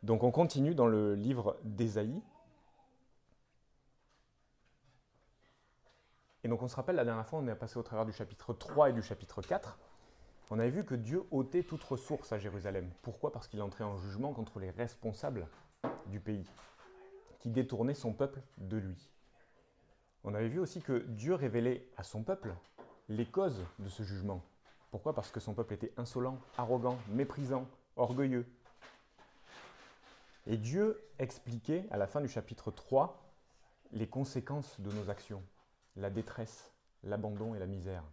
Donc on continue dans le livre d'Ésaïe. Et donc on se rappelle, la dernière fois, on est passé au travers du chapitre 3 et du chapitre 4. On avait vu que Dieu ôtait toute ressource à Jérusalem. Pourquoi? Parce qu'il entrait en jugement contre les responsables du pays, qui détournaient son peuple de lui. On avait vu aussi que Dieu révélait à son peuple les causes de ce jugement. Pourquoi? Parce que son peuple était insolent, arrogant, méprisant, orgueilleux. Et Dieu expliquait à la fin du chapitre 3 les conséquences de nos actions, la détresse, l'abandon et la misère.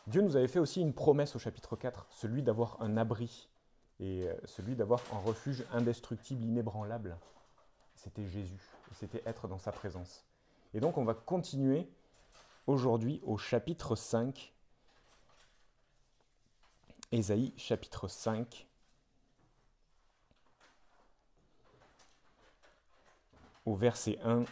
Dieu nous avait fait aussi une promesse au chapitre 4, celui d'avoir un abri et celui d'avoir un refuge indestructible, inébranlable. C'était Jésus, c'était être dans sa présence. Et donc on va continuer aujourd'hui au chapitre 5, Ésaïe chapitre 5, au verset 1.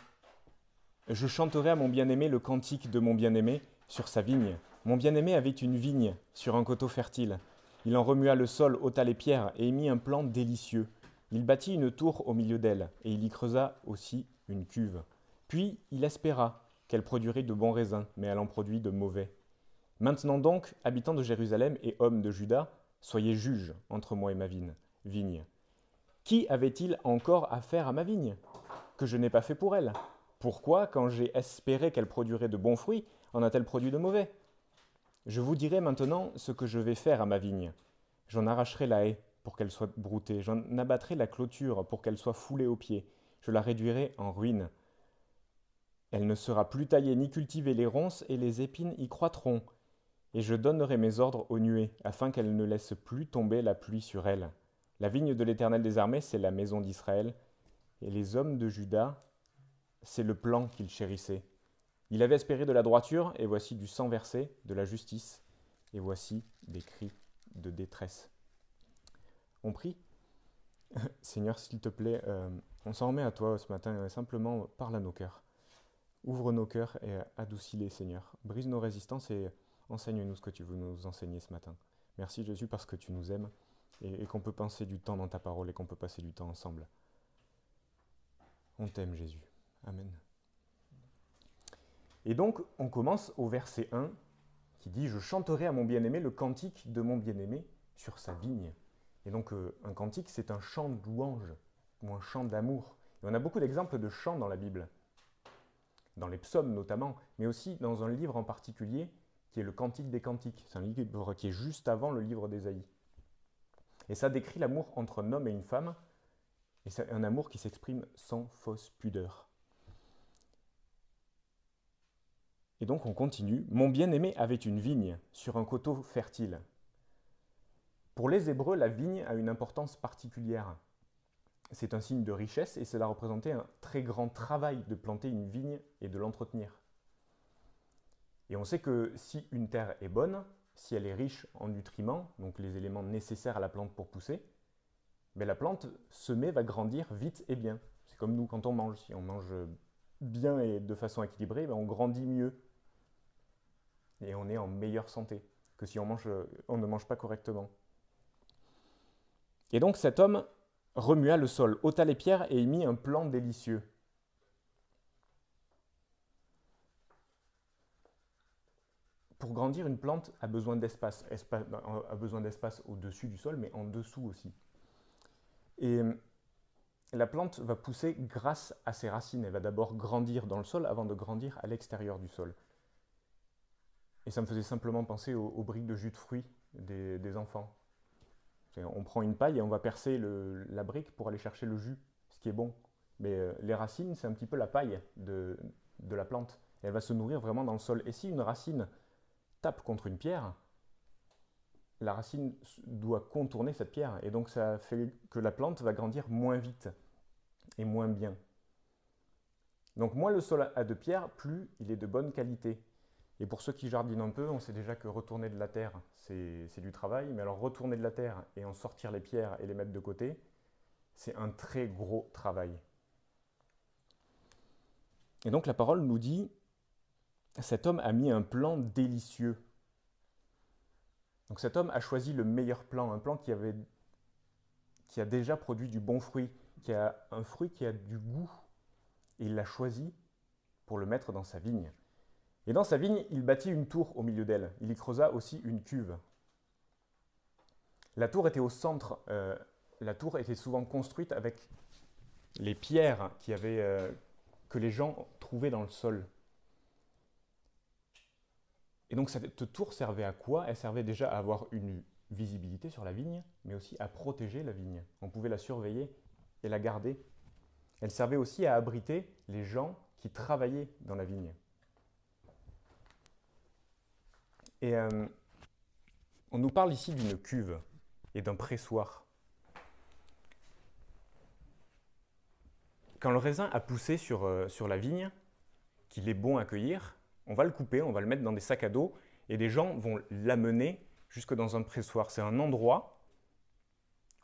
Je chanterai à mon bien-aimé le cantique de mon bien-aimé sur sa vigne. Mon bien-aimé avait une vigne sur un coteau fertile. Il en remua le sol, ôta les pierres et y mit un plan délicieux. Il bâtit une tour au milieu d'elle, et il y creusa aussi une cuve. Puis il espéra qu'elle produirait de bons raisins, mais elle en produit de mauvais. Maintenant donc, habitants de Jérusalem et hommes de Juda, soyez juges entre moi et ma vigne. Qui avait-il encore affaire à ma vigne, que je n'ai pas fait pour elle? Pourquoi, quand j'ai espéré qu'elle produirait de bons fruits, en a-t-elle produit de mauvais? Je vous dirai maintenant ce que je vais faire à ma vigne. J'en arracherai la haie pour qu'elle soit broutée, j'en abattrai la clôture pour qu'elle soit foulée aux pieds, je la réduirai en ruine. Elle ne sera plus taillée ni cultivée, les ronces et les épines y croîtront, et je donnerai mes ordres aux nuées, afin qu'elles ne laissent plus tomber la pluie sur elle. La vigne de l'Éternel des armées, c'est la maison d'Israël, et les hommes de Juda, c'est le plan qu'il chérissait. Il avait espéré de la droiture, et voici du sang versé, de la justice, et voici des cris de détresse. On prie. Seigneur, s'il te plaît, on s'en remet à toi ce matin, simplement parle à nos cœurs. Ouvre nos cœurs et adoucis-les, Seigneur. Brise nos résistances et enseigne-nous ce que tu veux nous enseigner ce matin. Merci Jésus parce que tu nous aimes et qu'on peut passer du temps dans ta parole et qu'on peut passer du temps ensemble. On t'aime Jésus. Amen. Et donc, on commence au verset 1 qui dit « Je chanterai à mon bien-aimé le cantique de mon bien-aimé sur sa vigne ». Et donc, un cantique, c'est un chant de louange ou un chant d'amour. Et on a beaucoup d'exemples de chants dans la Bible, dans les psaumes notamment, mais aussi dans un livre en particulier qui est le Cantique des Cantiques. C'est un livre qui est juste avant le livre d'Ésaïe. Et ça décrit l'amour entre un homme et une femme, et c'est un amour qui s'exprime sans fausse pudeur. Et donc on continue. Mon bien-aimé avait une vigne sur un coteau fertile. Pour les Hébreux, la vigne a une importance particulière. C'est un signe de richesse et cela représentait un très grand travail de planter une vigne et de l'entretenir. Et on sait que si une terre est bonne, si elle est riche en nutriments, donc les éléments nécessaires à la plante pour pousser, la plante semée va grandir vite et bien. C'est comme nous quand on mange. Si on mange bien et de façon équilibrée, on grandit mieux. Et on est en meilleure santé que si on ne mange pas correctement. Et donc cet homme remua le sol, ôta les pierres et y mit un plan délicieux. Pour grandir, une plante a besoin d'espace. A besoin d'espace au-dessus du sol, mais en dessous aussi. Et la plante va pousser grâce à ses racines. Elle va d'abord grandir dans le sol avant de grandir à l'extérieur du sol. Et ça me faisait simplement penser aux briques de jus de fruits des enfants. On prend une paille et on va percer la brique pour aller chercher le jus, ce qui est bon. Mais les racines, c'est un petit peu la paille de la plante. Et elle va se nourrir vraiment dans le sol. Et si une racine tape contre une pierre, la racine doit contourner cette pierre. Et donc ça fait que la plante va grandir moins vite et moins bien. Donc moins le sol a de pierre, plus il est de bonne qualité. Et pour ceux qui jardinent un peu, on sait déjà que retourner de la terre, c'est du travail. Mais alors retourner de la terre et en sortir les pierres et les mettre de côté, c'est un très gros travail. Et donc la parole nous dit, cet homme a mis un plan délicieux. Donc cet homme a choisi le meilleur plan, un plan qui avait qui a déjà produit du bon fruit, qui a un fruit qui a du goût. Et il l'a choisi pour le mettre dans sa vigne. Et dans sa vigne, il bâtit une tour au milieu d'elle. Il y creusa aussi une cuve. La tour était au centre. La tour était souvent construite avec les pierres que les gens trouvaient dans le sol. Et donc cette tour servait à quoi? Elle servait déjà à avoir une visibilité sur la vigne, mais aussi à protéger la vigne. On pouvait la surveiller et la garder. Elle servait aussi à abriter les gens qui travaillaient dans la vigne. Et on nous parle ici d'une cuve et d'un pressoir. Quand le raisin a poussé sur la vigne, qu'il est bon à cueillir, on va le couper, on va le mettre dans des sacs à dos et des gens vont l'amener jusque dans un pressoir. C'est un endroit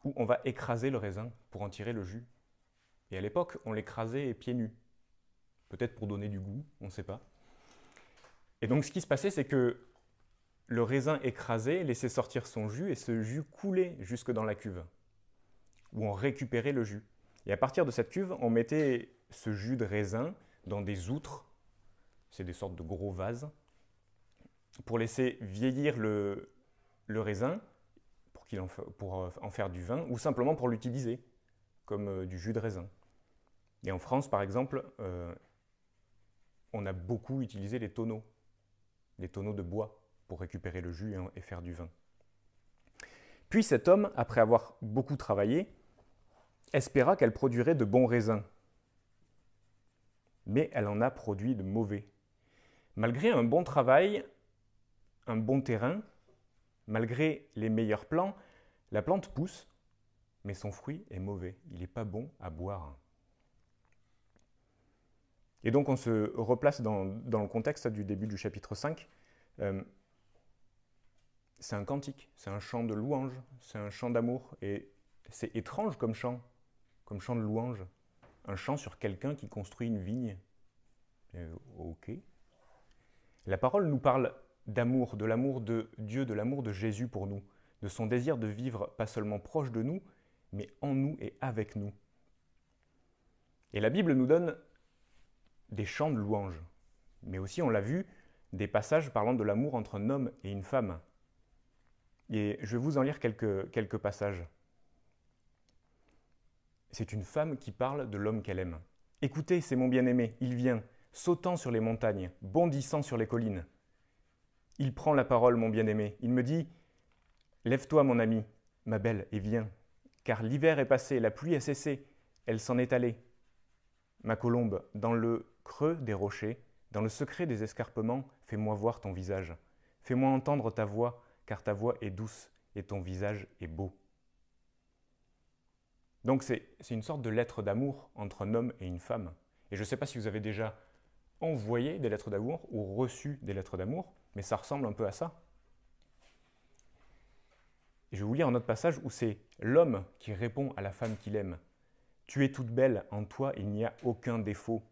où on va écraser le raisin pour en tirer le jus. Et à l'époque, on l'écrasait pieds nus. Peut-être pour donner du goût, on ne sait pas. Et donc ce qui se passait, c'est que le raisin écrasé laissait sortir son jus et ce jus coulait jusque dans la cuve, où on récupérait le jus. Et à partir de cette cuve, on mettait ce jus de raisin dans des outres, c'est des sortes de gros vases, pour laisser vieillir le raisin, pour en faire du vin, ou simplement pour l'utiliser comme du jus de raisin. Et en France, par exemple, on a beaucoup utilisé les tonneaux de bois, pour récupérer le jus et faire du vin. Puis cet homme, après avoir beaucoup travaillé, espéra qu'elle produirait de bons raisins. Mais elle en a produit de mauvais. Malgré un bon travail, un bon terrain, malgré les meilleurs plants, la plante pousse, mais son fruit est mauvais. Il n'est pas bon à boire. Et donc on se replace dans le contexte du début du chapitre 5. C'est un cantique, c'est un chant de louange, c'est un chant d'amour. Et c'est étrange comme chant de louange. Un chant sur quelqu'un qui construit une vigne. Ok. La parole nous parle d'amour, de l'amour de Dieu, de l'amour de Jésus pour nous, de son désir de vivre pas seulement proche de nous, mais en nous et avec nous. Et la Bible nous donne des chants de louange, mais aussi, on l'a vu, des passages parlant de l'amour entre un homme et une femme. Et je vais vous en lire quelques passages. C'est une femme qui parle de l'homme qu'elle aime. « Écoutez, c'est mon bien-aimé, il vient, sautant sur les montagnes, bondissant sur les collines. Il prend la parole, mon bien-aimé. Il me dit « Lève-toi, mon ami, ma belle, et viens, car l'hiver est passé, la pluie a cessé, elle s'en est allée. Ma colombe, dans le creux des rochers, dans le secret des escarpements, fais-moi voir ton visage. Fais-moi entendre ta voix, car ta voix est douce et ton visage est beau. » Donc c'est une sorte de lettre d'amour entre un homme et une femme. Et je ne sais pas si vous avez déjà envoyé des lettres d'amour ou reçu des lettres d'amour, mais ça ressemble un peu à ça. Et je vais vous lire un autre passage où c'est l'homme qui répond à la femme qu'il aime. « Tu es toute belle, en toi il n'y a aucun défaut.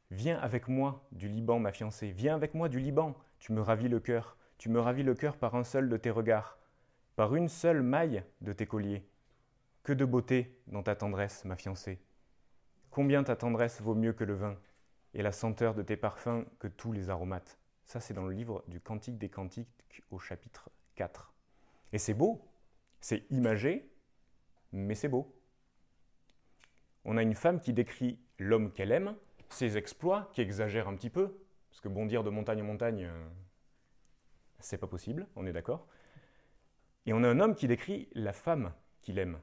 Viens avec moi du Liban, ma fiancée, viens avec moi du Liban, tu me ravis le cœur. Tu me ravis le cœur par un seul de tes regards, par une seule maille de tes colliers. Que de beauté dans ta tendresse, ma fiancée. Combien ta tendresse vaut mieux que le vin, et la senteur de tes parfums que tous les aromates. » Ça, c'est dans le livre du Cantique des Cantiques au chapitre 4. Et c'est beau, c'est imagé, mais c'est beau. On a une femme qui décrit l'homme qu'elle aime, ses exploits, qui exagèrent un petit peu, parce que bondir de montagne en montagne, c'est pas possible, on est d'accord. Et on a un homme qui décrit la femme qu'il aime,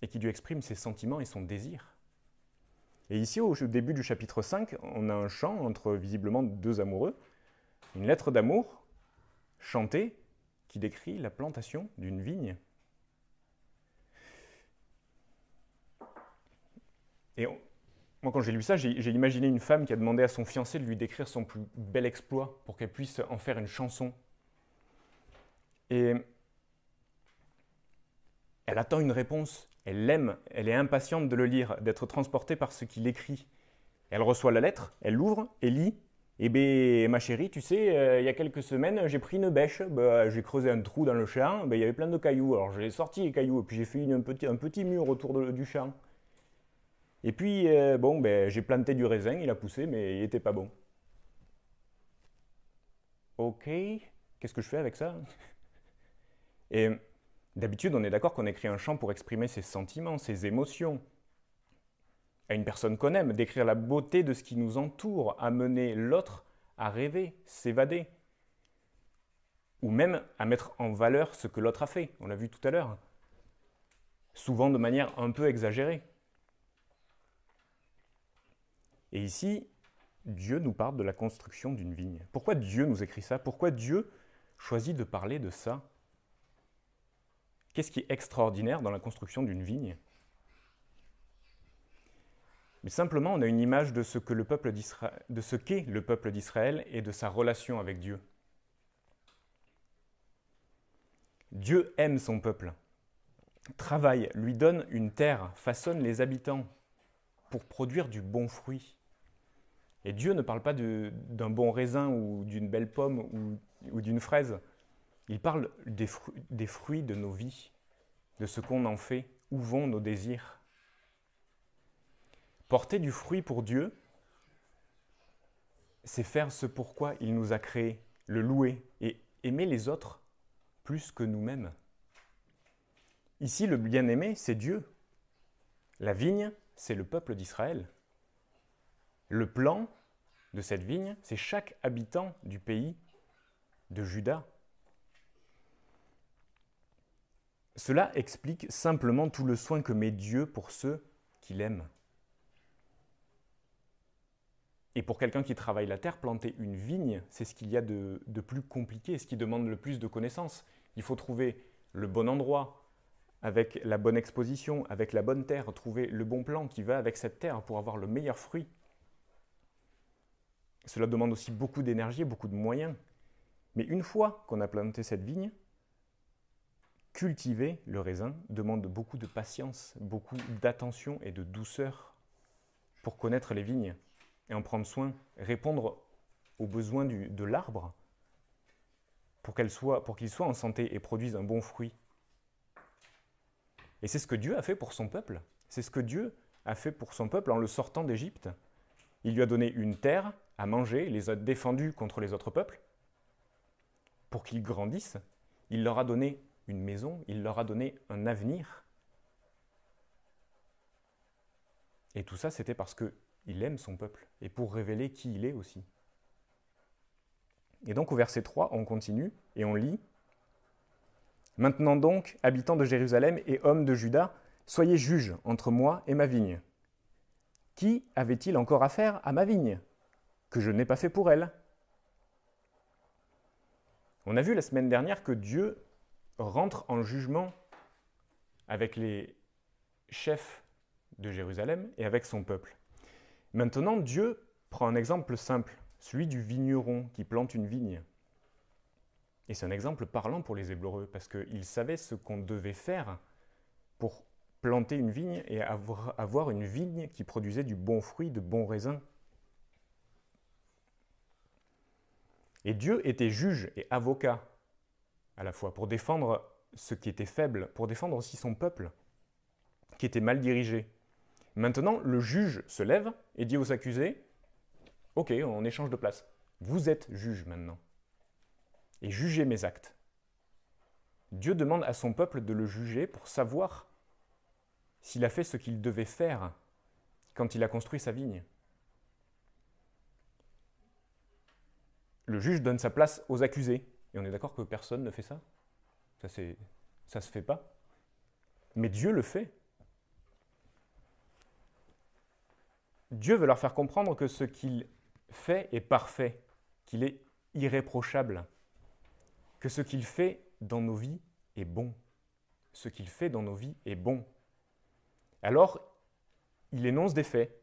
et qui lui exprime ses sentiments et son désir. Et ici, au début du chapitre 5, on a un chant entre visiblement deux amoureux, une lettre d'amour chantée qui décrit la plantation d'une vigne. Et moi, quand j'ai lu ça, j'ai imaginé une femme qui a demandé à son fiancé de lui décrire son plus bel exploit pour qu'elle puisse en faire une chanson. Et elle attend une réponse, elle l'aime, elle est impatiente de le lire, d'être transportée par ce qu'il écrit. Elle reçoit la lettre, elle l'ouvre et lit, Eh bien, ma chérie, tu sais, il y a quelques semaines, j'ai pris une bêche, bah, j'ai creusé un trou dans le champ, bah, il y avait plein de cailloux. Alors j'ai sorti les cailloux, et puis j'ai fait un petit mur autour du champ. Et puis, bon, ben, j'ai planté du raisin, il a poussé, mais il n'était pas bon. Ok, qu'est-ce que je fais avec ça? Et d'habitude, on est d'accord qu'on écrit un chant pour exprimer ses sentiments, ses émotions. À une personne qu'on aime, décrire la beauté de ce qui nous entoure, amener l'autre à rêver, s'évader. Ou même à mettre en valeur ce que l'autre a fait, on l'a vu tout à l'heure. Souvent de manière un peu exagérée. Et ici, Dieu nous parle de la construction d'une vigne. Pourquoi Dieu nous écrit ça? Pourquoi Dieu choisit de parler de ça? Qu'est-ce qui est extraordinaire dans la construction d'une vigne? Mais simplement, on a une image de ce qu'est le peuple d'Israël et de sa relation avec Dieu. Dieu aime son peuple, travaille, lui donne une terre, façonne les habitants pour produire du bon fruit. Et Dieu ne parle pas d'un bon raisin ou d'une belle pomme ou d'une fraise. Il parle des fruits de nos vies, de ce qu'on en fait, où vont nos désirs. Porter du fruit pour Dieu, c'est faire ce pourquoi il nous a créés, le louer et aimer les autres plus que nous-mêmes. Ici, le bien-aimé, c'est Dieu. La vigne, c'est le peuple d'Israël. Le plan de cette vigne, c'est chaque habitant du pays de Juda. Cela explique simplement tout le soin que met Dieu pour ceux qu'il aime. Et pour quelqu'un qui travaille la terre, planter une vigne, c'est ce qu'il y a de plus compliqué, ce qui demande le plus de connaissances. Il faut trouver le bon endroit, avec la bonne exposition, avec la bonne terre, trouver le bon plan qui va avec cette terre pour avoir le meilleur fruit. Cela demande aussi beaucoup d'énergie, beaucoup de moyens. Mais une fois qu'on a planté cette vigne, cultiver le raisin demande beaucoup de patience, beaucoup d'attention et de douceur pour connaître les vignes et en prendre soin, répondre aux besoins de l'arbre pour qu'il soit en santé et produise un bon fruit. Et c'est ce que Dieu a fait pour son peuple. C'est ce que Dieu a fait pour son peuple en le sortant d'Égypte. Il lui a donné une terre à manger, il les a défendus contre les autres peuples. Pour qu'ils grandissent, il leur a donné une maison, il leur a donné un avenir. Et tout ça, c'était parce qu'il aime son peuple et pour révéler qui il est aussi. Et donc au verset 3, on continue et on lit « Maintenant donc, habitants de Jérusalem et hommes de Juda, soyez juges entre moi et ma vigne. Qui avait-il encore affaire à ma vigne, que je n'ai pas fait pour elle ?» On a vu la semaine dernière que Dieu rentre en jugement avec les chefs de Jérusalem et avec son peuple. Maintenant, Dieu prend un exemple simple, celui du vigneron qui plante une vigne. Et c'est un exemple parlant pour les Hébreux, parce qu'ils savaient ce qu'on devait faire pour planter une vigne et avoir une vigne qui produisait du bon fruit, de bons raisins. Et Dieu était juge et avocat à la fois pour défendre ce qui était faible, pour défendre aussi son peuple qui était mal dirigé. Maintenant, le juge se lève et dit aux accusés « Ok, on échange de place. Vous êtes juge maintenant. Et jugez mes actes. » Dieu demande à son peuple de le juger pour savoir s'il a fait ce qu'il devait faire quand il a construit sa vigne. Le juge donne sa place aux accusés. Et on est d'accord que personne ne fait ça? Ça se fait pas. Mais Dieu le fait. Dieu veut leur faire comprendre que ce qu'il fait est parfait, qu'il est irréprochable, que ce qu'il fait dans nos vies est bon. Ce qu'il fait dans nos vies est bon. Alors, il énonce des faits.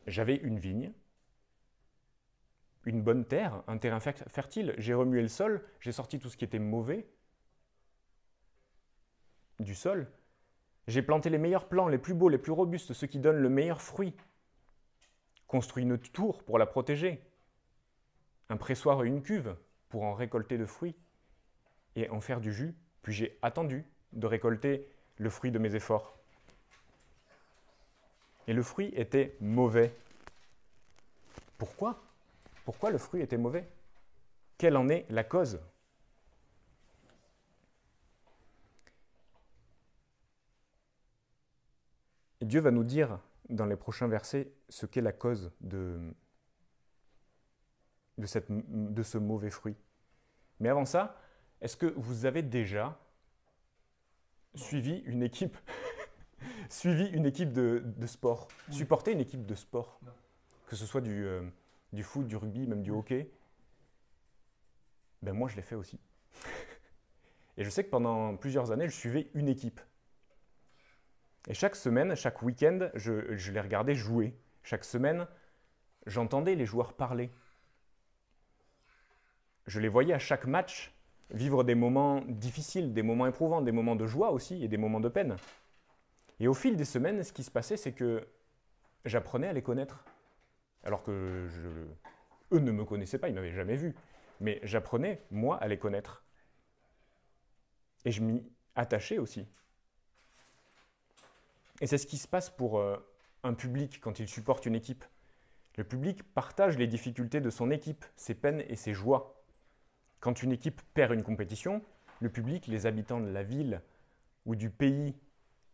J'avais une vigne, une bonne terre, un terrain fertile. J'ai remué le sol, j'ai sorti tout ce qui était mauvais du sol. J'ai planté les meilleurs plants, les plus beaux, les plus robustes, ceux qui donnent le meilleur fruit. construit une tour pour la protéger, un pressoir et une cuve pour en récolter le fruit et en faire du jus, puis j'ai attendu de récolter le fruit de mes efforts. Et le fruit était mauvais. Pourquoi? Pourquoi le fruit était mauvais? Quelle en est la cause? Et Dieu va nous dire dans les prochains versets ce qu'est la cause de ce mauvais fruit. Mais avant ça, est-ce que vous avez déjà suivi une équipe de sport, oui. Supporté une équipe de sport, non. Que ce soit du foot, du rugby, même du hockey? Ben moi, je l'ai fait aussi. Et je sais que pendant plusieurs années, je suivais une équipe. Et chaque semaine, chaque week-end, je les regardais jouer. Chaque semaine, j'entendais les joueurs parler. Je les voyais à chaque match vivre des moments difficiles, des moments éprouvants, des moments de joie aussi et des moments de peine. Et au fil des semaines, ce qui se passait, c'est que j'apprenais à les connaître. Alors que eux ne me connaissaient pas, ils ne m'avaient jamais vu. Mais j'apprenais, moi, à les connaître. Et je m'y attachais aussi. Et c'est ce qui se passe pour un public quand il supporte une équipe. Le public partage les difficultés de son équipe, ses peines et ses joies. Quand une équipe perd une compétition, le public, les habitants de la ville ou du pays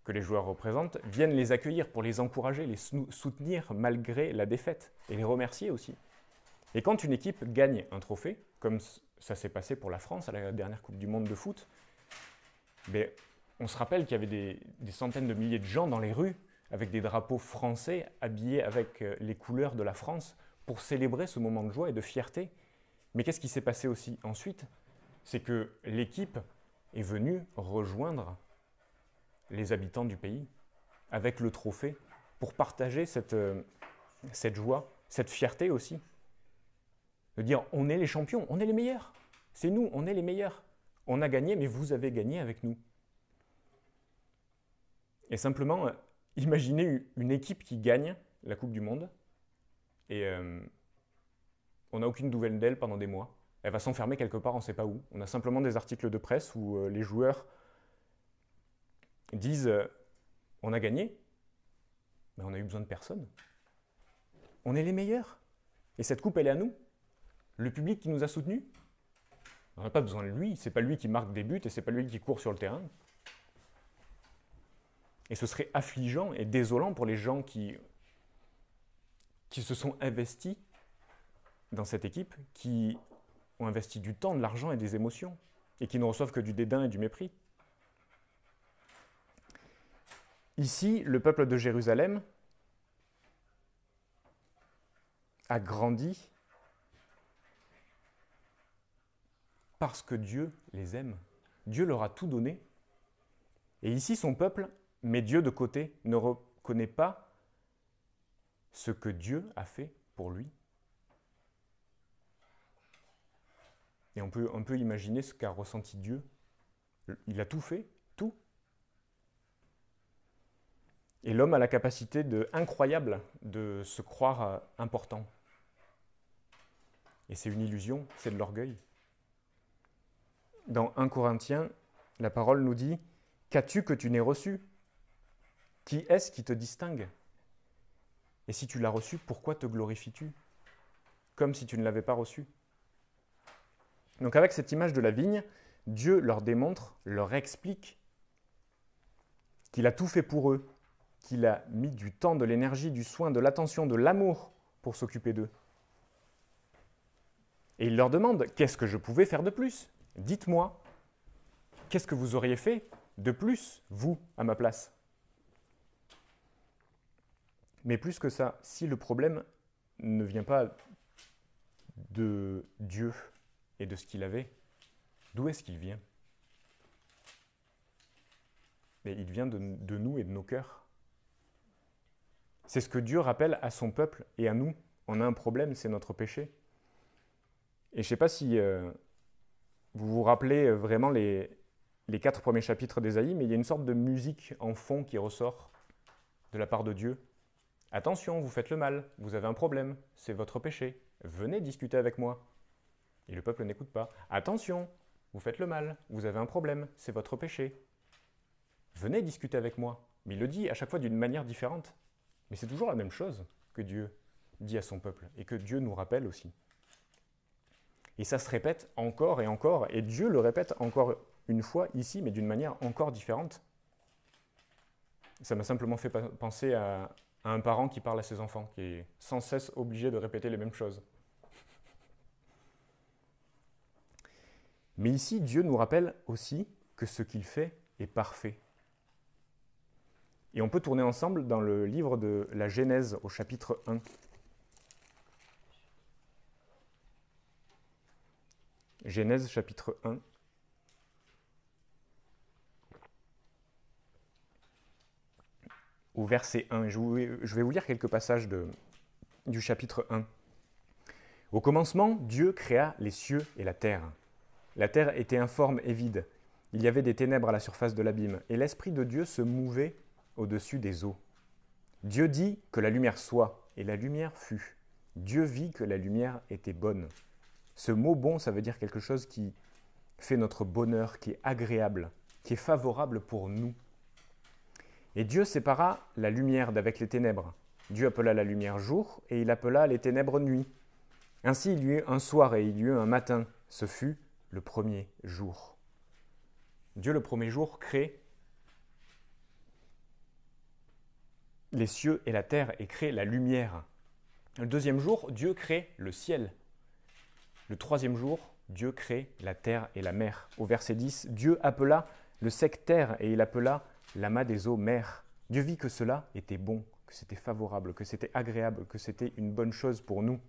que les joueurs représentent, viennent les accueillir pour les encourager, les soutenir malgré la défaite et les remercier aussi. Et quand une équipe gagne un trophée, comme ça s'est passé pour la France à la dernière Coupe du Monde de foot, ben, on se rappelle qu'il y avait des centaines de milliers de gens dans les rues avec des drapeaux français habillés avec les couleurs de la France pour célébrer ce moment de joie et de fierté. Mais qu'est-ce qui s'est passé aussi ensuite? C'est que l'équipe est venue rejoindre les habitants du pays avec le trophée pour partager cette joie, cette fierté aussi. De dire on est les champions, on est les meilleurs. C'est nous, on est les meilleurs. On a gagné, mais vous avez gagné avec nous. Et simplement, imaginez une équipe qui gagne la Coupe du Monde et on n'a aucune nouvelle d'elle pendant des mois. Elle va s'enfermer quelque part, on ne sait pas où. On a simplement des articles de presse où les joueurs disent on a gagné, mais on n'a eu besoin de personne. On est les meilleurs. Et cette coupe, elle est à nous. Le public qui nous a soutenus, on n'a pas besoin de lui. Ce n'est pas lui qui marque des buts et ce n'est pas lui qui court sur le terrain. Et ce serait affligeant et désolant pour les gens qui se sont investis dans cette équipe, qui ont investi du temps, de l'argent et des émotions, et qui ne reçoivent que du dédain et du mépris. Ici, le peuple de Jérusalem a grandi parce que Dieu les aime. Dieu leur a tout donné. Et ici, son peuple met Dieu de côté, ne reconnaît pas ce que Dieu a fait pour lui. Et on peut imaginer ce qu'a ressenti Dieu. Il a tout fait, tout. Et l'homme a la capacité incroyable de se croire important. Et c'est une illusion, c'est de l'orgueil. Dans 1 Corinthiens, la parole nous dit « Qu'as-tu que tu n'aies reçu? Qui est-ce qui te distingue? Et si tu l'as reçu, pourquoi te glorifies-tu? Comme si tu ne l'avais pas reçu. » Donc avec cette image de la vigne, Dieu leur démontre, leur explique qu'il a tout fait pour eux, qu'il a mis du temps, de l'énergie, du soin, de l'attention, de l'amour pour s'occuper d'eux. Et il leur demande « Qu'est-ce que je pouvais faire de plus? Dites-moi, qu'est-ce que vous auriez fait de plus, vous, à ma place ?» Mais plus que ça, si le problème ne vient pas de Dieu et de ce qu'il avait, d'où est-ce qu'il vient? Mais il vient de nous et de nos cœurs. C'est ce que Dieu rappelle à son peuple et à nous. On a un problème, c'est notre péché. Et je ne sais pas si vous vous rappelez vraiment les 4 premiers chapitres d'Ésaïe, mais il y a une sorte de musique en fond qui ressort de la part de Dieu. Attention, vous faites le mal, vous avez un problème, c'est votre péché. Venez discuter avec moi. Et le peuple n'écoute pas. Attention, vous faites le mal, vous avez un problème, c'est votre péché. Venez discuter avec moi. Mais il le dit à chaque fois d'une manière différente. Mais c'est toujours la même chose que Dieu dit à son peuple et que Dieu nous rappelle aussi. Et ça se répète encore, et Dieu le répète encore une fois ici, mais d'une manière encore différente. Ça m'a simplement fait penser à un parent qui parle à ses enfants, qui est sans cesse obligé de répéter les mêmes choses. Mais ici, Dieu nous rappelle aussi que ce qu'il fait est parfait. Et on peut tourner ensemble dans le livre de la Genèse au chapitre 1. Genèse chapitre 1. Au verset 1. Je vais vous lire quelques passages du chapitre 1. Au commencement, Dieu créa les cieux et la terre. La terre était informe et vide. Il y avait des ténèbres à la surface de l'abîme, et l'Esprit de Dieu se mouvait au-dessus des eaux. Dieu dit que la lumière soit, et la lumière fut. Dieu vit que la lumière était bonne. Ce mot bon, ça veut dire quelque chose qui fait notre bonheur, qui est agréable, qui est favorable pour nous. Et Dieu sépara la lumière d'avec les ténèbres. Dieu appela la lumière jour, et il appela les ténèbres nuit. Ainsi il y eut un soir et il y eut un matin. Ce fut le premier jour. Dieu, le premier jour, crée les cieux et la terre et crée la lumière. Le deuxième jour, Dieu crée le ciel. Le troisième jour, Dieu crée la terre et la mer. Au verset 10, Dieu appela le sec terre et il appela l'amas des eaux mer. Dieu vit que cela était bon, que c'était favorable, que c'était agréable, que c'était une bonne chose pour nous.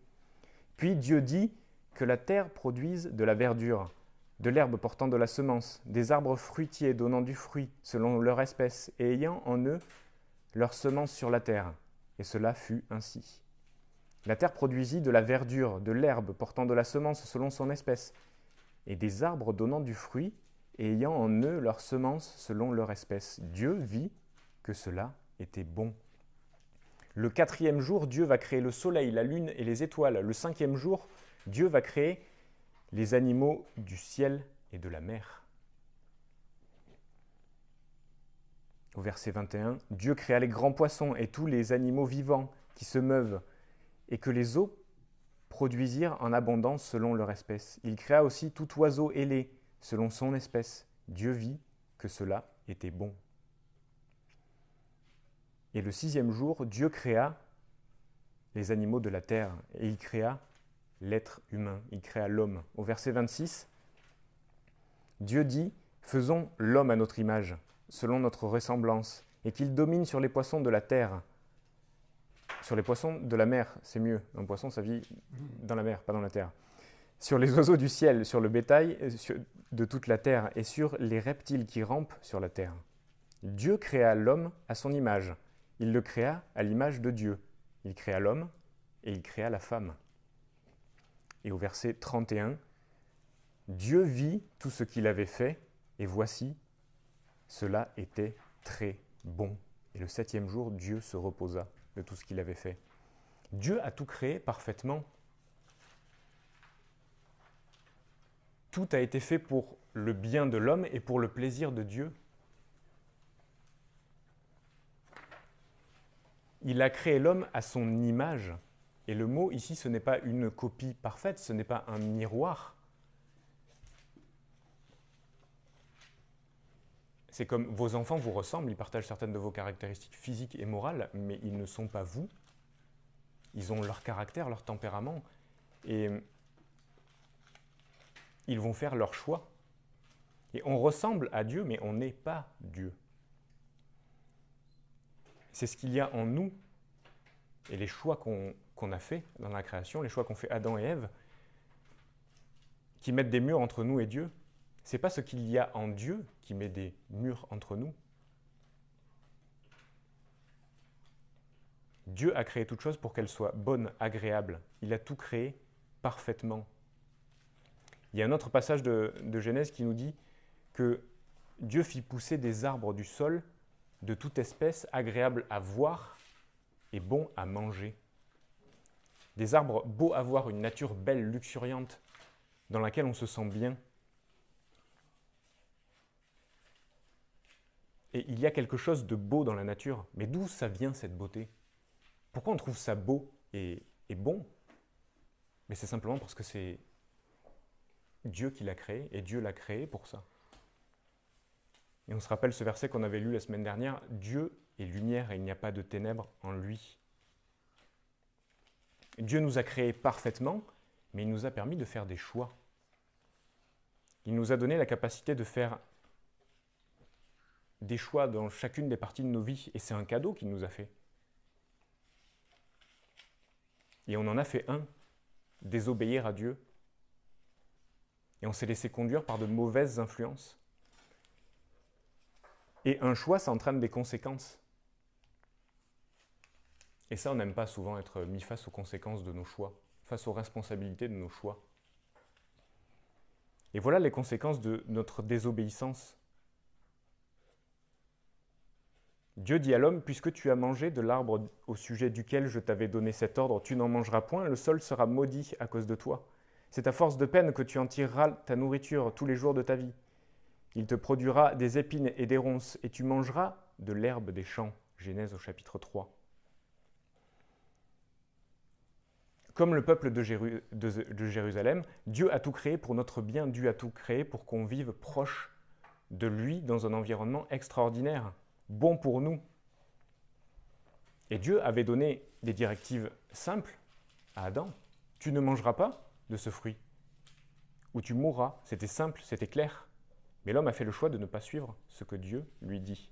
Puis Dieu dit que la terre produise de la verdure, de l'herbe portant de la semence, des arbres fruitiers donnant du fruit selon leur espèce et ayant en eux leur semence sur la terre. Et cela fut ainsi. La terre produisit de la verdure, de l'herbe portant de la semence selon son espèce, et des arbres donnant du fruit et ayant en eux leur semence selon leur espèce. Dieu vit que cela était bon. Le quatrième jour, Dieu va créer le soleil, la lune et les étoiles. Le cinquième jour, Dieu va créer les animaux du ciel et de la mer. Au verset 21, Dieu créa les grands poissons et tous les animaux vivants qui se meuvent, et que les eaux produisirent en abondance selon leur espèce. Il créa aussi tout oiseau ailé selon son espèce. Dieu vit que cela était bon. Et le sixième jour, Dieu créa les animaux de la terre, et il créa l'être humain, il créa l'homme. Au verset 26, Dieu dit « Faisons l'homme à notre image, selon notre ressemblance, et qu'il domine sur les poissons de la terre. » Sur les poissons de la mer, c'est mieux. Un poisson, ça vit dans la mer, pas dans la terre. Sur les oiseaux du ciel, sur le bétail de toute la terre, et sur les reptiles qui rampent sur la terre. Dieu créa l'homme à son image. Il le créa à l'image de Dieu. Il créa l'homme et il créa la femme. Et au verset 31, Dieu vit tout ce qu'il avait fait, et voici, cela était très bon. Et le septième jour, Dieu se reposa de tout ce qu'il avait fait. Dieu a tout créé parfaitement. Tout a été fait pour le bien de l'homme et pour le plaisir de Dieu. Il a créé l'homme à son image. Et le mot ici, ce n'est pas une copie parfaite, ce n'est pas un miroir. C'est comme vos enfants vous ressemblent, ils partagent certaines de vos caractéristiques physiques et morales, mais ils ne sont pas vous. Ils ont leur caractère, leur tempérament, et ils vont faire leur choix. Et on ressemble à Dieu, mais on n'est pas Dieu. C'est ce qu'il y a en nous, et les choix qu'on a faits dans la création, les choix qu'ont fait Adam et Ève, qui mettent des murs entre nous et Dieu. Ce n'est pas ce qu'il y a en Dieu qui met des murs entre nous. Dieu a créé toute chose pour qu'elle soit bonne, agréable. Il a tout créé parfaitement. Il y a un autre passage de Genèse qui nous dit que Dieu fit pousser des arbres du sol de toute espèce agréables à voir et bons à manger. Des arbres beaux à voir, une nature belle, luxuriante, dans laquelle on se sent bien. Et il y a quelque chose de beau dans la nature. Mais d'où ça vient cette beauté? Pourquoi on trouve ça beau et bon? Mais c'est simplement parce que c'est Dieu qui l'a créé, et Dieu l'a créé pour ça. Et on se rappelle ce verset qu'on avait lu la semaine dernière, Dieu est lumière et il n'y a pas de ténèbres en lui. Dieu nous a créés parfaitement, mais il nous a permis de faire des choix. Il nous a donné la capacité de faire des choix dans chacune des parties de nos vies, et c'est un cadeau qu'il nous a fait. Et on en a fait un, désobéir à Dieu. Et on s'est laissé conduire par de mauvaises influences. Et un choix, ça entraîne des conséquences. Et ça, on n'aime pas souvent être mis face aux conséquences de nos choix, face aux responsabilités de nos choix. Et voilà les conséquences de notre désobéissance. Dieu dit à l'homme, puisque tu as mangé de l'arbre au sujet duquel je t'avais donné cet ordre, tu n'en mangeras point, le sol sera maudit à cause de toi. C'est à force de peine que tu en tireras ta nourriture tous les jours de ta vie. Il te produira des épines et des ronces, et tu mangeras de l'herbe des champs. Genèse au chapitre 3. Comme le peuple de Jérusalem, Dieu a tout créé pour notre bien, Dieu a tout créé pour qu'on vive proche de lui dans un environnement extraordinaire, bon pour nous. Et Dieu avait donné des directives simples à Adam. Tu ne mangeras pas de ce fruit, ou tu mourras. C'était simple, c'était clair. Mais l'homme a fait le choix de ne pas suivre ce que Dieu lui dit.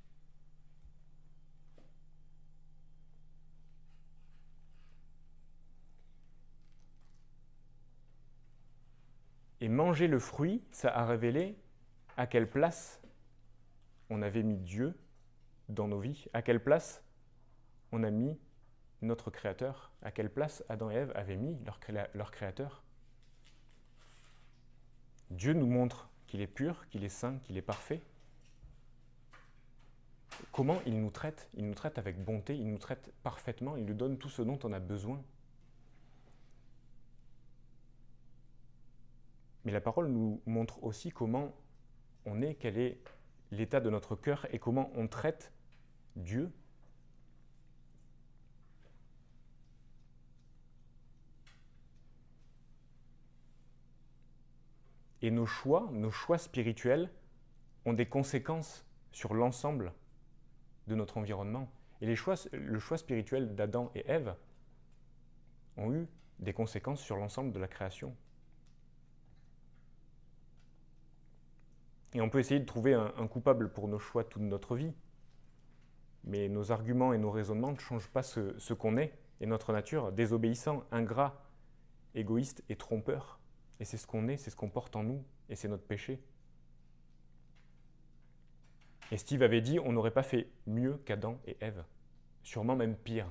Et manger le fruit, ça a révélé à quelle place on avait mis Dieu dans nos vies, à quelle place on a mis notre Créateur, à quelle place Adam et Ève avaient mis leur Créateur. Dieu nous montre qu'il est pur, qu'il est saint, qu'il est parfait. Comment il nous traite? Il nous traite avec bonté, il nous traite parfaitement, il nous donne tout ce dont on a besoin. Mais la parole nous montre aussi comment on est, quel est l'état de notre cœur et comment on traite Dieu. Et nos choix spirituels ont des conséquences sur l'ensemble de notre environnement. Et le choix spirituel d'Adam et Ève ont eu des conséquences sur l'ensemble de la création. Et on peut essayer de trouver un coupable pour nos choix toute notre vie, mais nos arguments et nos raisonnements ne changent pas ce qu'on est et notre nature, désobéissant, ingrat, égoïste et trompeur. Et c'est ce qu'on est, c'est ce qu'on porte en nous, et c'est notre péché. Et Steve avait dit, on n'aurait pas fait mieux qu'Adam et Ève, sûrement même pire.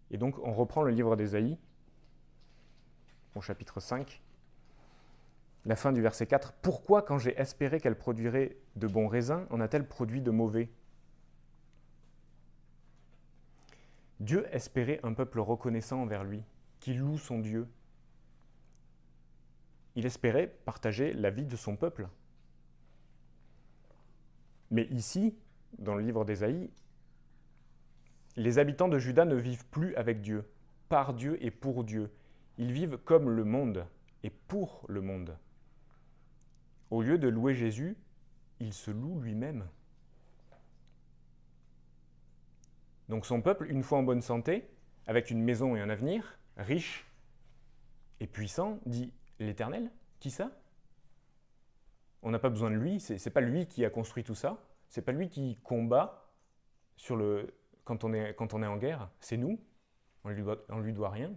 Et donc on reprend le livre d'Ésaïe, au chapitre 5, la fin du verset 4. « Pourquoi, quand j'ai espéré qu'elle produirait de bons raisins, en a-t-elle produit de mauvais ?» Dieu espérait un peuple reconnaissant envers lui, qui loue son Dieu. Il espérait partager la vie de son peuple. Mais ici, dans le livre d'Ésaïe, les habitants de Juda ne vivent plus avec Dieu, par Dieu et pour Dieu. Ils vivent comme le monde et pour le monde. Au lieu de louer Jésus, il se loue lui-même. Donc son peuple, une fois en bonne santé, avec une maison et un avenir, riche et puissant, dit « L'Éternel, qui ça ?» On n'a pas besoin de lui, c'est pas lui qui a construit tout ça, c'est pas lui qui combat quand on est en guerre, c'est nous, on lui doit rien.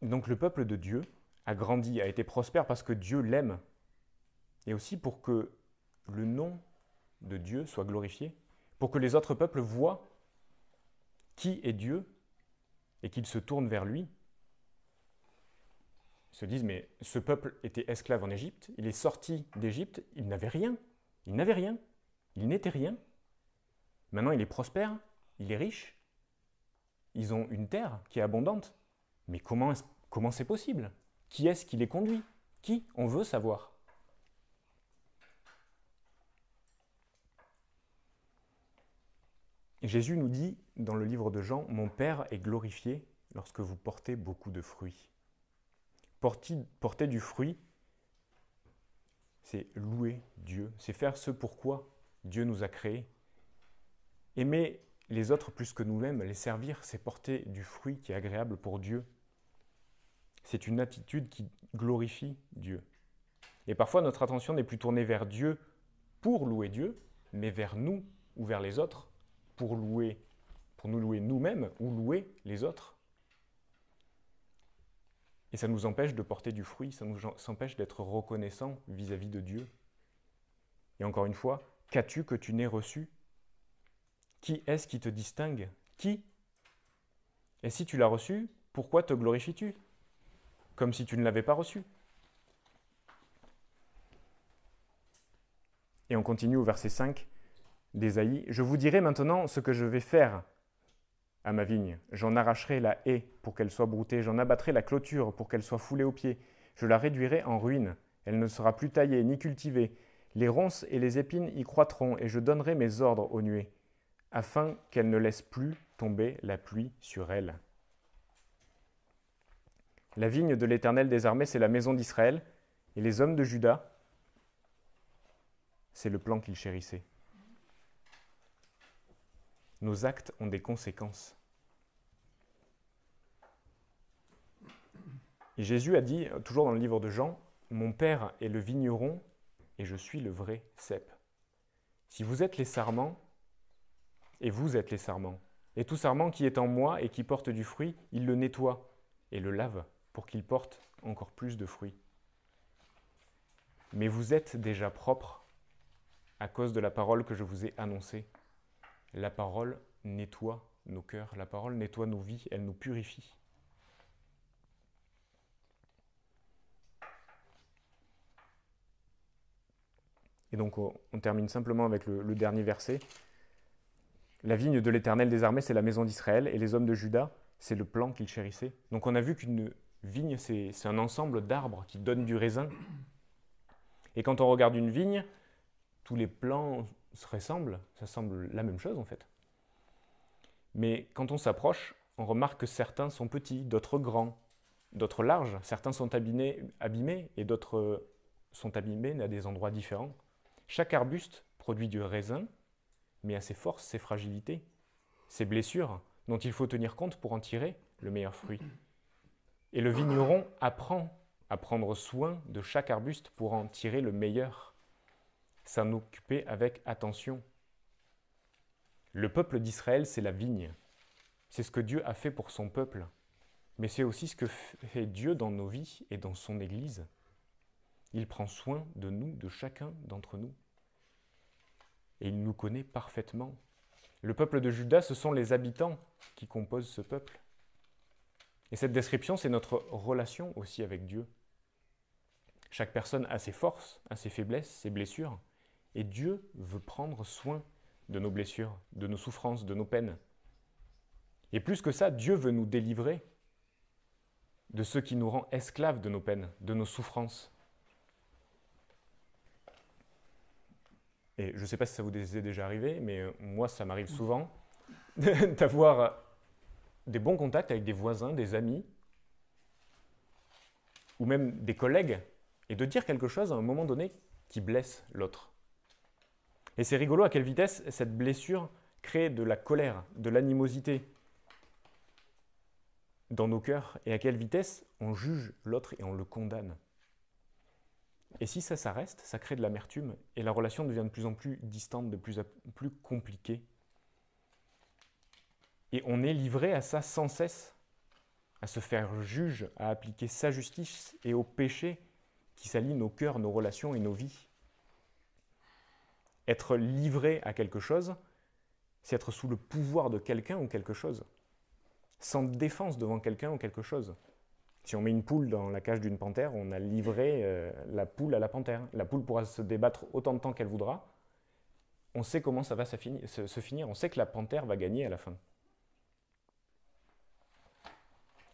Donc le peuple de Dieu a grandi, a été prospère parce que Dieu l'aime, et aussi pour que le nom de Dieu soit glorifié, pour que les autres peuples voient qui est Dieu et qu'ils se tournent vers lui. se disent, mais ce peuple était esclave en Égypte, il est sorti d'Égypte, il n'avait rien, il n'avait rien, il n'était rien. Maintenant, il est prospère, il est riche, ils ont une terre qui est abondante. Mais comment c'est possible? Qui est-ce qui les conduit? Qui? On veut savoir. Jésus nous dit dans le livre de Jean, « Mon Père est glorifié lorsque vous portez beaucoup de fruits. » Porter du fruit, c'est louer Dieu, c'est faire ce pourquoi Dieu nous a créés. Aimer les autres plus que nous-mêmes, les servir, c'est porter du fruit qui est agréable pour Dieu. C'est une attitude qui glorifie Dieu. Et parfois, notre attention n'est plus tournée vers Dieu pour louer Dieu, mais vers nous ou vers les autres pour nous louer nous-mêmes ou louer les autres. Et ça nous empêche de porter du fruit, ça nous empêche d'être reconnaissants vis-à-vis de Dieu. Et encore une fois, qu'as-tu que tu n'aies reçu? Qui est-ce qui te distingue? Qui? Et si tu l'as reçu, pourquoi te glorifies-tu? Comme si tu ne l'avais pas reçu. Et on continue au verset 5 d'Ésaïe. « Je vous dirai maintenant ce que je vais faire à ma vigne. J'en arracherai la haie pour qu'elle soit broutée, j'en abattrai la clôture pour qu'elle soit foulée aux pieds. Je la réduirai en ruine, elle ne sera plus taillée ni cultivée. Les ronces et les épines y croîtront, et je donnerai mes ordres aux nuées, afin qu'elle ne laisse plus tomber la pluie sur elle. » La vigne de l'Éternel des armées, c'est la maison d'Israël, et les hommes de Juda, c'est le plan qu'il chérissait. Nos actes ont des conséquences. Et Jésus a dit, toujours dans le livre de Jean, « Mon Père est le vigneron et je suis le vrai cep. » Si vous êtes les sarments, et vous êtes les sarments, et tout sarment qui est en moi et qui porte du fruit, il le nettoie et le lave pour qu'il porte encore plus de fruits. Mais vous êtes déjà propres à cause de la parole que je vous ai annoncée. La parole nettoie nos cœurs, la parole nettoie nos vies, elle nous purifie. Et donc on termine simplement avec le dernier verset. La vigne de l'Éternel des armées, c'est la maison d'Israël, et les hommes de Juda, c'est le plan qu'il chérissait. Donc on a vu qu'une vigne, c'est un ensemble d'arbres qui donnent du raisin. Et quand on regarde une vigne, tous les plants se ressemblent, ça semble la même chose en fait. Mais quand on s'approche, on remarque que certains sont petits, d'autres grands, d'autres larges. Certains sont abîmés et d'autres sont abîmés à des endroits différents. Chaque arbuste produit du raisin, mais a ses forces, ses fragilités, ses blessures, dont il faut tenir compte pour en tirer le meilleur fruit. Et le vigneron apprend à prendre soin de chaque arbuste pour en tirer le meilleur, s'en occuper avec attention. Le peuple d'Israël, c'est la vigne. C'est ce que Dieu a fait pour son peuple. Mais c'est aussi ce que fait Dieu dans nos vies et dans son Église. Il prend soin de nous, de chacun d'entre nous. Et il nous connaît parfaitement. Le peuple de Juda, ce sont les habitants qui composent ce peuple. Et cette description, c'est notre relation aussi avec Dieu. Chaque personne a ses forces, a ses faiblesses, ses blessures. Et Dieu veut prendre soin de nos blessures, de nos souffrances, de nos peines. Et plus que ça, Dieu veut nous délivrer de ce qui nous rend esclaves de nos peines, de nos souffrances. Et je ne sais pas si ça vous est déjà arrivé, mais moi, ça m'arrive souvent d'avoir des bons contacts avec des voisins, des amis, ou même des collègues, et de dire quelque chose à un moment donné qui blesse l'autre. Et c'est rigolo à quelle vitesse cette blessure crée de la colère, de l'animosité dans nos cœurs, et à quelle vitesse on juge l'autre et on le condamne. Et si ça reste, ça crée de l'amertume, et la relation devient de plus en plus distante, de plus en plus compliquée. Et on est livré à ça sans cesse, à se faire juge, à appliquer sa justice et au péché qui salit nos cœurs, nos relations et nos vies. Être livré à quelque chose, c'est être sous le pouvoir de quelqu'un ou quelque chose, sans défense devant quelqu'un ou quelque chose. Si on met une poule dans la cage d'une panthère, on a livré la poule à la panthère. La poule pourra se débattre autant de temps qu'elle voudra. On sait comment ça va se finir. On sait que la panthère va gagner à la fin.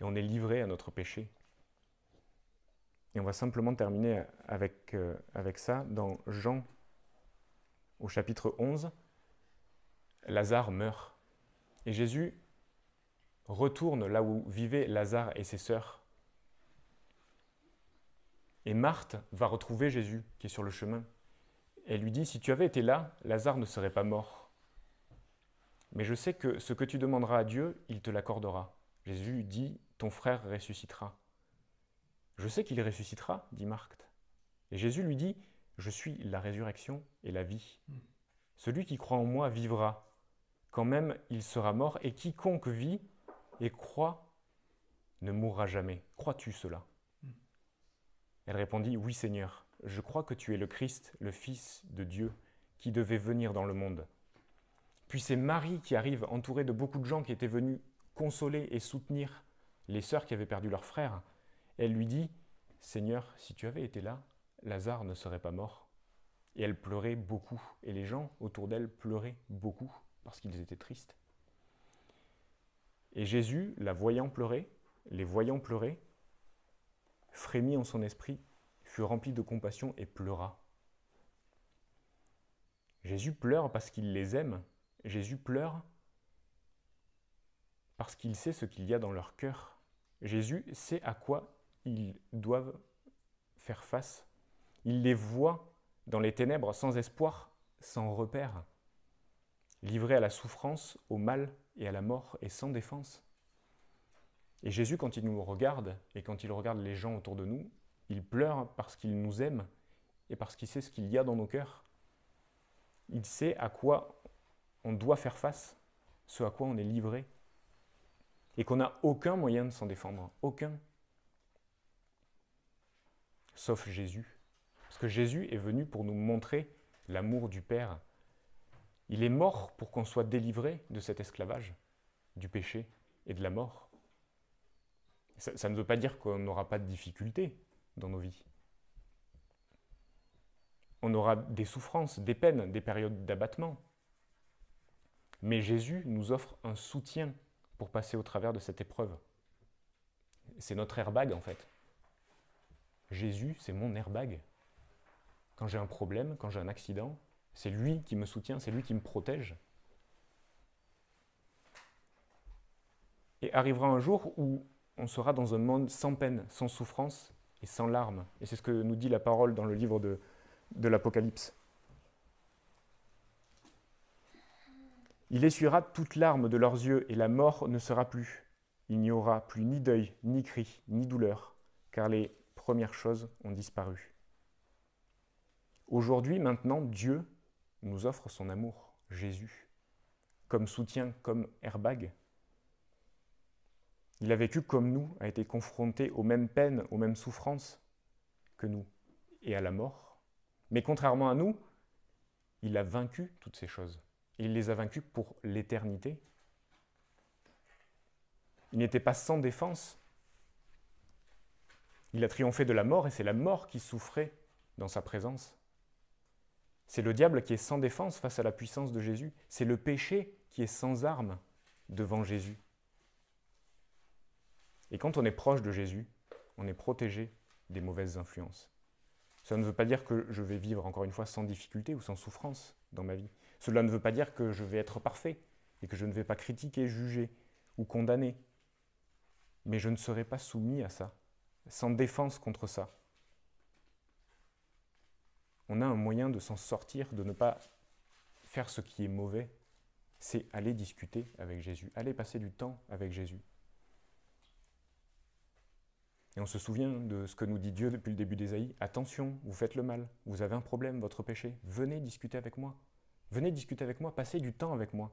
Et on est livré à notre péché. Et on va simplement terminer avec ça dans Jean, au chapitre 11. Lazare meurt. Et Jésus retourne là où vivaient Lazare et ses sœurs. Et Marthe va retrouver Jésus qui est sur le chemin. Elle lui dit, si tu avais été là, Lazare ne serait pas mort. Mais je sais que ce que tu demanderas à Dieu, il te l'accordera. Jésus dit, ton frère ressuscitera. Je sais qu'il ressuscitera, dit Marthe. Et Jésus lui dit, je suis la résurrection et la vie. Celui qui croit en moi vivra, quand même il sera mort, et quiconque vit et croit ne mourra jamais. Crois-tu cela ? Elle répondit, oui Seigneur, je crois que tu es le Christ, le Fils de Dieu, qui devait venir dans le monde. Puis c'est Marie qui arrive, entourée de beaucoup de gens qui étaient venus consoler et soutenir les sœurs qui avaient perdu leur frère. Elle lui dit, Seigneur, si tu avais été là, Lazare ne serait pas mort. Et elle pleurait beaucoup, et les gens autour d'elle pleuraient beaucoup, parce qu'ils étaient tristes. Et Jésus, la voyant pleurer, les voyant pleurer, frémit en son esprit, fut rempli de compassion et pleura. Jésus pleure parce qu'il les aime. Jésus pleure parce qu'il sait ce qu'il y a dans leur cœur. Jésus sait à quoi ils doivent faire face. Il les voit dans les ténèbres, sans espoir, sans repère, livrés à la souffrance, au mal et à la mort, et sans défense. Et Jésus, quand il nous regarde, et quand il regarde les gens autour de nous, il pleure parce qu'il nous aime, et parce qu'il sait ce qu'il y a dans nos cœurs. Il sait à quoi on doit faire face, ce à quoi on est livré, et qu'on n'a aucun moyen de s'en défendre, aucun, sauf Jésus. Parce que Jésus est venu pour nous montrer l'amour du Père. Il est mort pour qu'on soit délivré de cet esclavage, du péché et de la mort. Ça ne veut pas dire qu'on n'aura pas de difficultés dans nos vies. On aura des souffrances, des peines, des périodes d'abattement. Mais Jésus nous offre un soutien pour passer au travers de cette épreuve. C'est notre airbag en fait. Jésus, c'est mon airbag. Quand j'ai un problème, quand j'ai un accident, c'est lui qui me soutient, c'est lui qui me protège. Et arrivera un jour où on sera dans un monde sans peine, sans souffrance et sans larmes. Et c'est ce que nous dit la parole dans le livre de l'Apocalypse. Il essuiera toute larme de leurs yeux et la mort ne sera plus. Il n'y aura plus ni deuil, ni cri, ni douleur, car les premières choses ont disparu. Aujourd'hui, maintenant, Dieu nous offre son amour, Jésus, comme soutien, comme airbag. Il a vécu comme nous, a été confronté aux mêmes peines, aux mêmes souffrances que nous, et à la mort. Mais contrairement à nous, il a vaincu toutes ces choses. Et il les a vaincus pour l'éternité. Il n'était pas sans défense. Il a triomphé de la mort, et c'est la mort qui souffrait dans sa présence. C'est le diable qui est sans défense face à la puissance de Jésus. C'est le péché qui est sans armes devant Jésus. Et quand on est proche de Jésus, on est protégé des mauvaises influences. Ça ne veut pas dire que je vais vivre, encore une fois, sans difficulté ou sans souffrance dans ma vie. Cela ne veut pas dire que je vais être parfait et que je ne vais pas critiquer, juger ou condamner. Mais je ne serai pas soumis à ça, sans défense contre ça. On a un moyen de s'en sortir, de ne pas faire ce qui est mauvais. C'est aller discuter avec Jésus, aller passer du temps avec Jésus. Et on se souvient de ce que nous dit Dieu depuis le début d'Ésaïe. Attention, vous faites le mal, vous avez un problème, votre péché. Venez discuter avec moi. Venez discuter avec moi, passez du temps avec moi.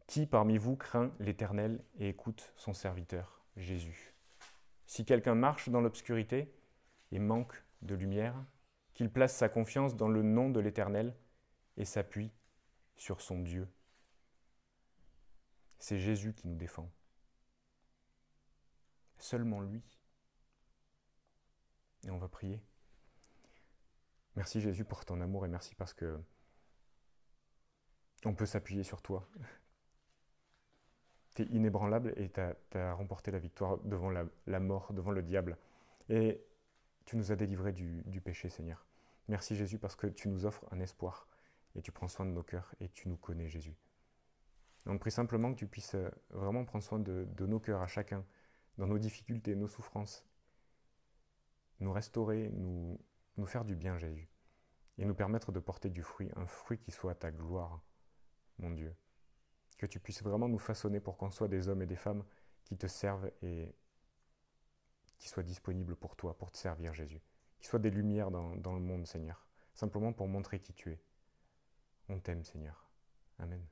Qui parmi vous craint l'Éternel et écoute son serviteur, Jésus? Si quelqu'un marche dans l'obscurité et manque de lumière, qu'il place sa confiance dans le nom de l'Éternel et s'appuie sur son Dieu. C'est Jésus qui nous défend. seulement lui. Et on va prier. Merci Jésus pour ton amour et merci parce que on peut s'appuyer sur toi. Tu es inébranlable et tu as remporté la victoire devant la mort, devant le diable. Et tu nous as délivrés du péché, Seigneur. Merci Jésus parce que tu nous offres un espoir et tu prends soin de nos cœurs et tu nous connais, Jésus. On prie simplement que tu puisses vraiment prendre soin de nos cœurs à chacun, dans nos difficultés, nos souffrances, nous restaurer, nous faire du bien, Jésus, et nous permettre de porter du fruit, un fruit qui soit à ta gloire, mon Dieu. Que tu puisses vraiment nous façonner pour qu'on soit des hommes et des femmes qui te servent et qui soient disponibles pour toi, pour te servir, Jésus. Qui soient des lumières dans le monde, Seigneur, simplement pour montrer qui tu es. On t'aime, Seigneur. Amen.